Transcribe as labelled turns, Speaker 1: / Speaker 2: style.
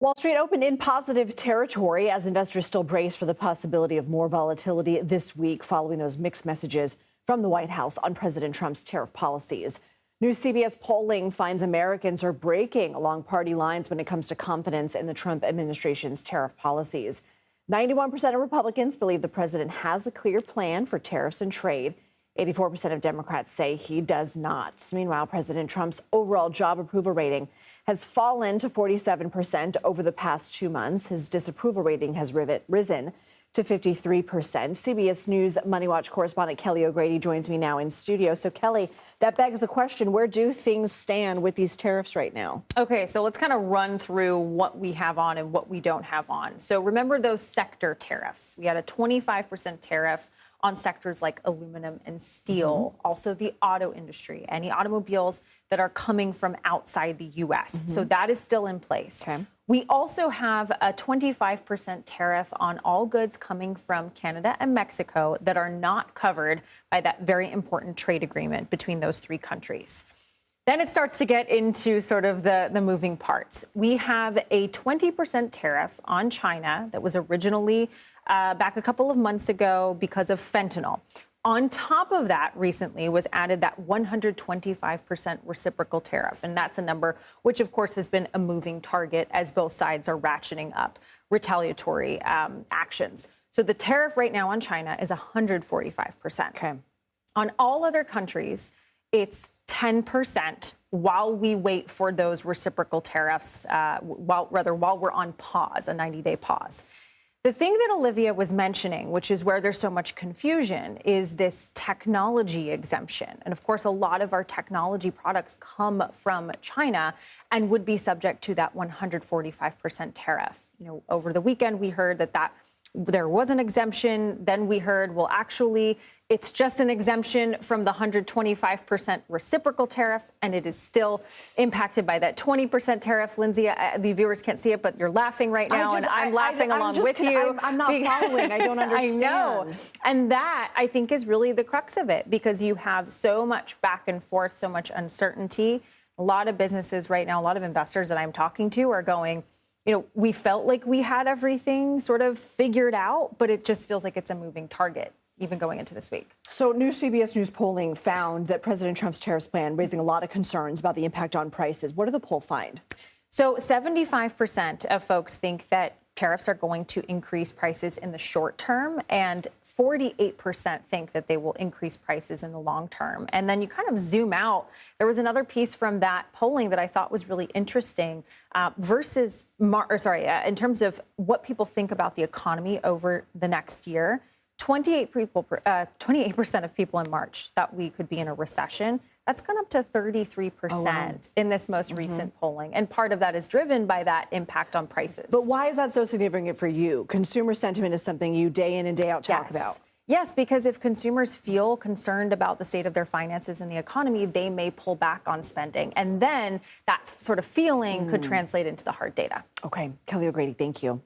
Speaker 1: Wall Street opened in positive territory as investors still brace for the possibility of more volatility this week following those mixed messages from the White House on President Trump's tariff policies. New CBS polling finds Americans are breaking along party lines when it comes to confidence in the Trump administration's tariff policies. 91% of Republicans believe the president has a clear plan for tariffs and trade. 84% of Democrats say he does not. Meanwhile, President Trump's overall job approval rating has fallen to 47% over the past 2 months. His disapproval rating has risen to 53%. CBS News MoneyWatch correspondent Kelly O'Grady joins me now in studio. So, Kelly, that begs the question, where do things stand with these tariffs right now?
Speaker 2: Okay, so let's kind of run through what we have on and what we don't have on. So remember those sector tariffs. We had a 25% tariff on sectors like aluminum and steel, also the auto industry, any automobiles that are coming from outside the U.S. So that is still in place.
Speaker 1: Okay.
Speaker 2: We also have a 25% tariff on all goods coming from Canada and Mexico that are not covered by that very important trade agreement between those three countries. Then it starts to get into sort of the moving parts. We have a 20% tariff on China that was originally back a couple of months ago because of fentanyl. On top of that, recently was added that 125% reciprocal tariff. And that's a number which, of course, has been a moving target as both sides are ratcheting up retaliatory actions. So the tariff right now on China is 145%.
Speaker 1: Okay.
Speaker 2: On all other countries, it's 10% while we wait for those reciprocal tariffs, while we're on pause, a 90-day pause. The thing that Olivia was mentioning, which is where there's so much confusion, is this technology exemption. And of course, a lot of our technology products come from China and would be subject to that 145% tariff. You know, over the weekend, we heard that there was an exemption. Then we heard, well, actually, it's just an exemption from the 125% reciprocal tariff, and it is still impacted by that 20% tariff. Lindsay, the viewers can't see it, but you're laughing right now, and I'm laughing along with you.
Speaker 1: I'm not following. I don't understand.
Speaker 2: I know. And that, I think, is really the crux of it, because you have so much back and forth, so much uncertainty. A lot of businesses right now, a lot of investors that I'm talking to are going, you know, we felt like we had everything sort of figured out, but it just feels like it's a moving target, even going into this week.
Speaker 1: So new CBS News polling found that President Trump's tariffs plan raising a lot of concerns about the impact on prices. What did the poll find?
Speaker 2: So 75% of folks think that tariffs are going to increase prices in the short term, and 48% think that they will increase prices in the long term. And then you kind of zoom out. There was another piece from that polling that I thought was really interesting in terms of what people think about the economy over the next year. 28% of people in March thought we could be in a recession. That's gone up to 33% in this most recent polling. And part of that is driven by that impact on prices.
Speaker 1: But why is that so significant for you? Consumer sentiment is something you day in and day out talk about.
Speaker 2: Yes, because if consumers feel concerned about the state of their finances and the economy, they may pull back on spending. And then that sort of feeling could translate into the hard data.
Speaker 1: Okay. Kelly O'Grady, thank you.